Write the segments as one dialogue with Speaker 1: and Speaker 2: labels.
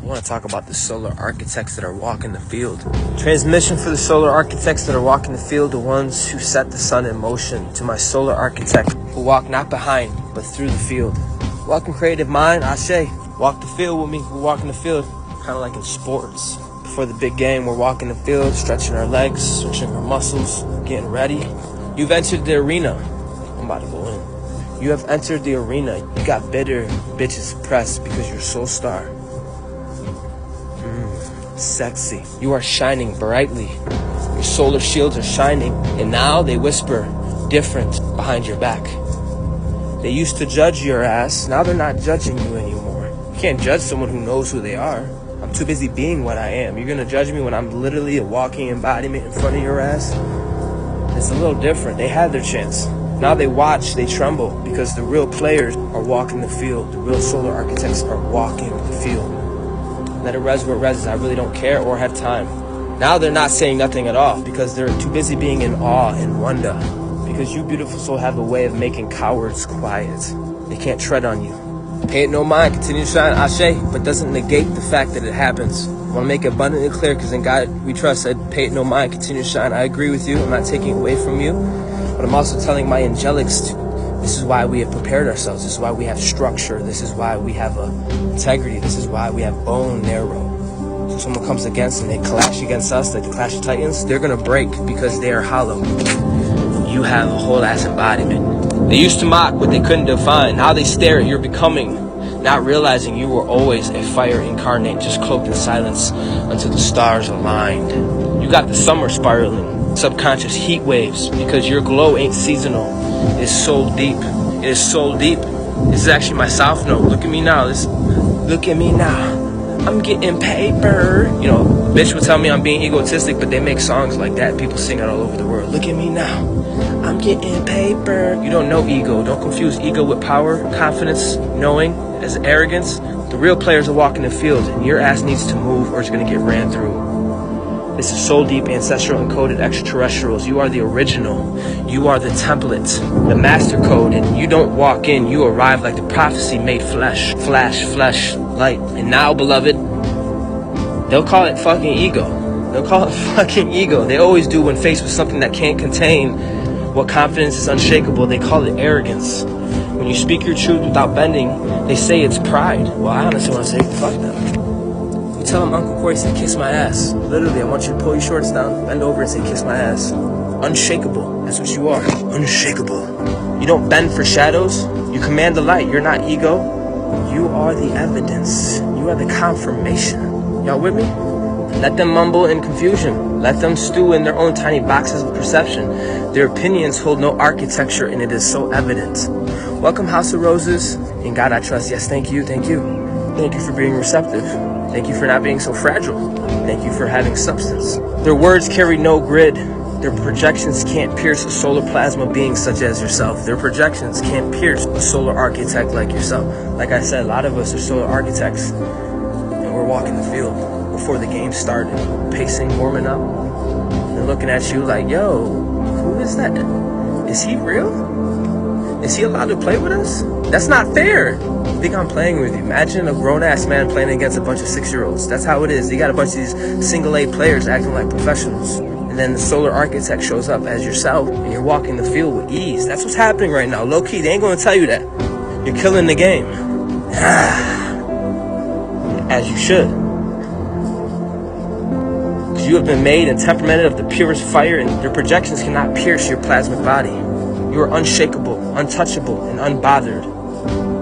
Speaker 1: want to talk about the solar architects that are walking the field. Transmission for the solar architects that are walking the field, the ones who set the sun in motion. To my solar architect who walk not behind, but through the field. Welcome, creative mind, Ashe. Walk the field with me. We're walking the field, kind of like in sports. Before the big game, we're walking the field, stretching our legs, stretching our muscles, getting ready. You've entered the arena. I'm about to go in. You have entered the arena. You got bitter bitches pressed because you're soul star. Sexy. You are shining brightly. Your solar shields are shining, and now they whisper different behind your back. They used to judge your ass. Now they're not judging you anymore. You can't judge someone who knows who they are. I'm too busy being what I am. You're gonna judge me when I'm literally a walking embodiment in front of your ass? It's a little different. They had their chance. Now they watch, they tremble, because the real players are walking the field. The real solar architects are walking the field. Let it res where it res. I really don't care or have time. Now they're not saying nothing at all because they're too busy being in awe and wonder. Because you beautiful soul have a way of making cowards quiet. They can't tread on you. Pay it no mind, continue to shine, Ashe, but doesn't negate the fact that it happens. I want to make it abundantly clear because in God we trust said, pay it no mind, continue to shine. I agree with you. I'm not taking away from you, but I'm also telling my angelics this is why we have prepared ourselves. This is why we have structure. This is why we have integrity. This is why we have bone narrow. So if someone comes against and they clash against us, like the Clash of Titans, they're going to break because they are hollow. You have a whole ass embodiment. They used to mock what they couldn't define. Now they stare at your becoming, not realizing you were always a fire incarnate, just cloaked in silence until the stars aligned. You got the summer spiraling, subconscious heat waves, because your glow ain't seasonal. It's so deep. It is so deep. This is actually my south node. Look at me now. Look at me now. I'm getting paper. You know, bitch would tell me I'm being egotistic, but they make songs like that. People sing it all over the world. Look at me now. I'm getting paper. You don't know ego. Don't confuse ego with power, confidence, knowing as arrogance. The real players are walking the field, and your ass needs to move or it's going to get ran through. This is soul deep, ancestral, encoded extraterrestrials. You are the original. You are the template, the master code. And you don't walk in, you arrive like the prophecy made flesh. Flash, flesh, light. And now, beloved, they'll call it fucking ego. They'll call it fucking ego. They always do when faced with something that can't contain what confidence is unshakable. They call it arrogance. When you speak your truth without bending, they say it's pride. Well, I honestly want to say, fuck them. You tell them Uncle Corey said, kiss my ass. Literally, I want you to pull your shorts down, bend over and say, kiss my ass. Unshakable. That's what you are. Unshakable. You don't bend for shadows. You command the light. You're not ego. You are the evidence. You are the confirmation. Y'all with me? Let them mumble in confusion. Let them stew in their own tiny boxes of perception. Their opinions hold no architecture, and it is so evident. Welcome, House of Roses. In God I trust. Yes, thank you. Thank you. Thank you for being receptive. Thank you for not being so fragile. Thank you for having substance. Their words carry no grid. Their projections can't pierce a solar plasma being such as yourself. Their projections can't pierce a solar architect like yourself. Like I said, a lot of us are solar architects, and we're walking the field before the game started, pacing, warming up, and looking at you like, yo, who is that? Is he real? Is he allowed to play with us? That's not fair. I think I'm playing with you. Imagine a grown-ass man playing against a bunch of 6-year-olds. That's how it is. You got a bunch of these single-A players acting like professionals. And then the solar architect shows up as yourself, and you're walking the field with ease. That's what's happening right now. Low-key, they ain't going to tell you that. You're killing the game. As you should. Because you have been made and temperamented of the purest fire, and your projections cannot pierce your plasmic body. You are unshakable, untouchable, and unbothered.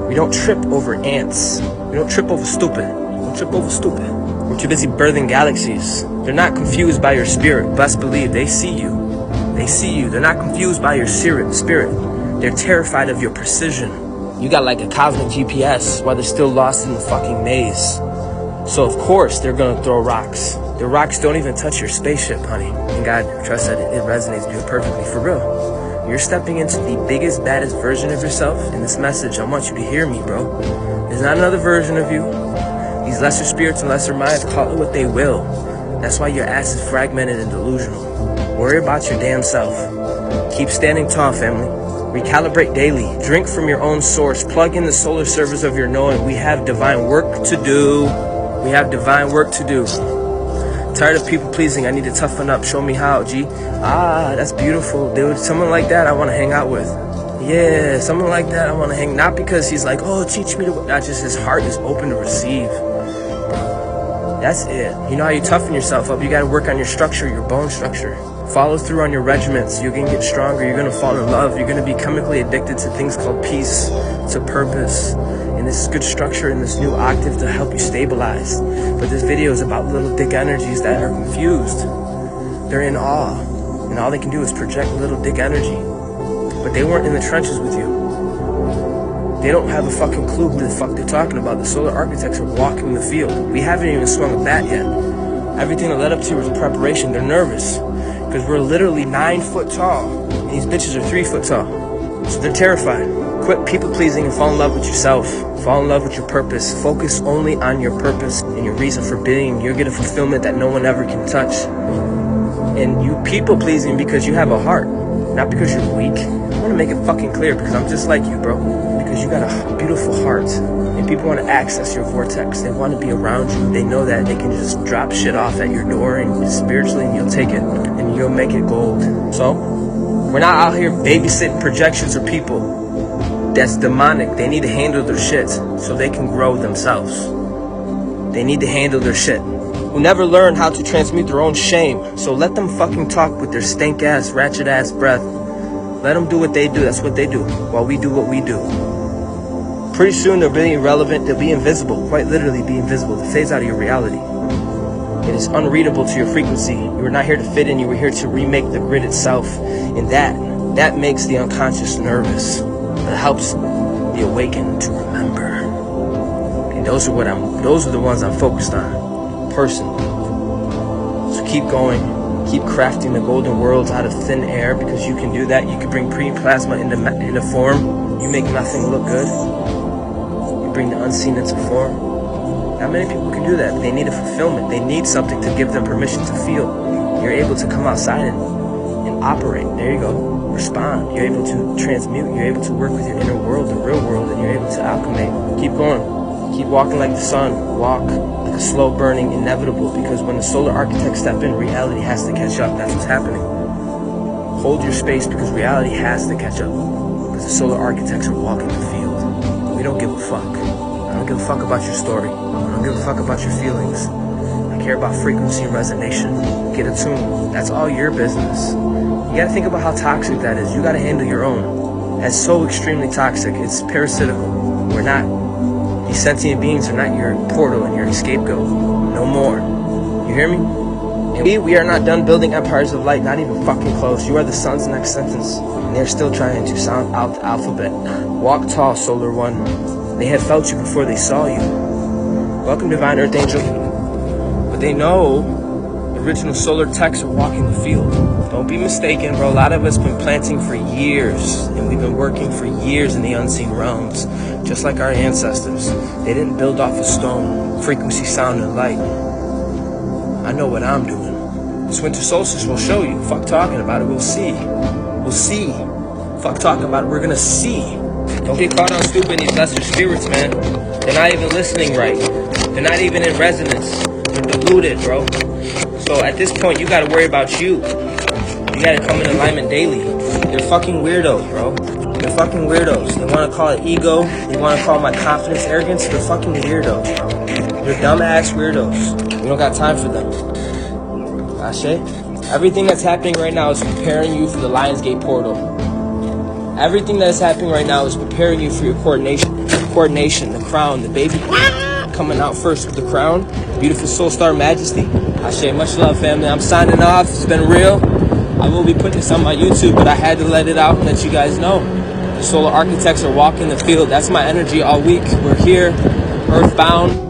Speaker 1: We don't trip over ants. We don't trip over stupid. We don't trip over stupid. We're too busy birthing galaxies. They're not confused by your spirit. Best believe they see you. They see you. They're not confused by your spirit. They're terrified of your precision. You got like a cosmic GPS while they're still lost in the fucking maze. So of course they're gonna throw rocks. The rocks don't even touch your spaceship, honey. And God, trust that it resonates with you perfectly, for real. You're stepping into the biggest, baddest version of yourself. In this message, I want you to hear me, bro. There's not another version of you. These lesser spirits and lesser minds call it what they will. That's why your ass is fragmented and delusional. Worry about your damn self. Keep standing tall, family. Recalibrate daily. Drink from your own source. Plug in the solar servers of your knowing. We have divine work to do. We have divine work to do. Tired of people pleasing. I need to toughen up. Show me how, G. Ah, that's beautiful, dude. Someone like that I want to hang out with. Yeah, someone like that I want to hang. Not because he's like, oh, teach me to. Not just his heart is open to receive. That's it. You know how you toughen yourself up? You got to work on your structure, your bone structure. Follow through on your regiments. You're going to get stronger. You're going to fall in love. You're going to be chemically addicted to things called peace, to purpose. And this is good structure in this new octave to help you stabilize. But this video is about little dick energies that are confused. They're in awe. And all they can do is project little dick energy. But they weren't in the trenches with you. They don't have a fucking clue who the fuck they're talking about. The solar architects are walking the field. We haven't even swung a bat yet. Everything that led up to was preparation. They're nervous. Because we're literally 9 foot tall. And these bitches are 3 foot tall. So they're terrified. Quit people pleasing and fall in love with yourself. Fall in love with your purpose. Focus only on your purpose and your reason for being. You'll get a fulfillment that no one ever can touch. And you people pleasing because you have a heart, not because you're weak. I want to make it fucking clear because I'm just like you, bro. Because you got a beautiful heart. And people want to access your vortex. They want to be around you. They know that they can just drop shit off at your door and spiritually and you'll take it and you'll make it gold. So, we're not out here babysitting projections or people. That's demonic. They need to handle their shit so they can grow themselves. They need to handle their shit. Who never learned how to transmute their own shame. So let them fucking talk with their stink ass, ratchet ass breath. Let them do what they do. That's what they do. While we do what we do. Pretty soon they'll be irrelevant. They'll be invisible. Quite literally be invisible. They'll phase out of your reality. It is unreadable to your frequency. You were not here to fit in. You were here to remake the grid itself. And that makes the unconscious nervous. It helps the awakened to remember. And those are the ones I'm focused on. Personally. So keep going. Keep crafting the golden worlds out of thin air because you can do that. You can bring pre-plasma into form. You make nothing look good. You bring the unseen into form. Not many people can do that, but they need a fulfillment. They need something to give them permission to feel. You're able to come outside and operate. There you go. Respond. You're able to transmute. You're able to work with your inner world, the real world, and you're able to alchemate. Keep going. Keep walking like the sun. Walk like a slow burning inevitable because when the solar architects step in, reality has to catch up. That's what's happening. Hold your space because reality has to catch up. Because the solar architects are walking the field. We don't give a fuck. I don't give a fuck about your story. I don't give a fuck about your feelings. I care about frequency and resonation. Get attuned. That's all your business. You gotta think about how toxic that is. You gotta handle your own. That's so extremely toxic. It's parasitical. We're not, these sentient beings are not your portal and your scapegoat. No more. You hear me? And we are not done building empires of light, not even fucking close. You are the sun's next sentence. And they're still trying to sound out the alphabet. Walk tall, Solar One. They have felt you before they saw you. Welcome, Divine Earth Angel. But they know original solar techs are walking the field. Don't be mistaken, bro. A lot of us been planting for years, and we've been working for years in the unseen realms, just like our ancestors. They didn't build off of stone, frequency, sound, and light. I know what I'm doing. This winter solstice will show you. Fuck talking about it. We'll see. We'll see. Fuck talking about it. We're gonna see. Don't get caught on stupid these lesser spirits, man. They're not even listening right. They're not even in resonance. They're deluded, bro. So at this point, you gotta worry about you. You gotta come in alignment daily. They're fucking weirdos, bro. They're fucking weirdos. They wanna call it ego. They wanna call my confidence arrogance. They're fucking weirdos, bro. They're dumbass weirdos. We don't got time for them. Ashe? Everything that's happening right now is preparing you for the Lionsgate portal. Everything that's happening right now is preparing you for your coordination. Coordination, the crown, the baby coming out first with the crown. Beautiful soul star majesty. Ashe, much love, family. I'm signing off. It's been real. I will be putting this on my YouTube, but I had to let it out and let you guys know. The solar architects are walking the field. That's my energy all week. We're here, earthbound.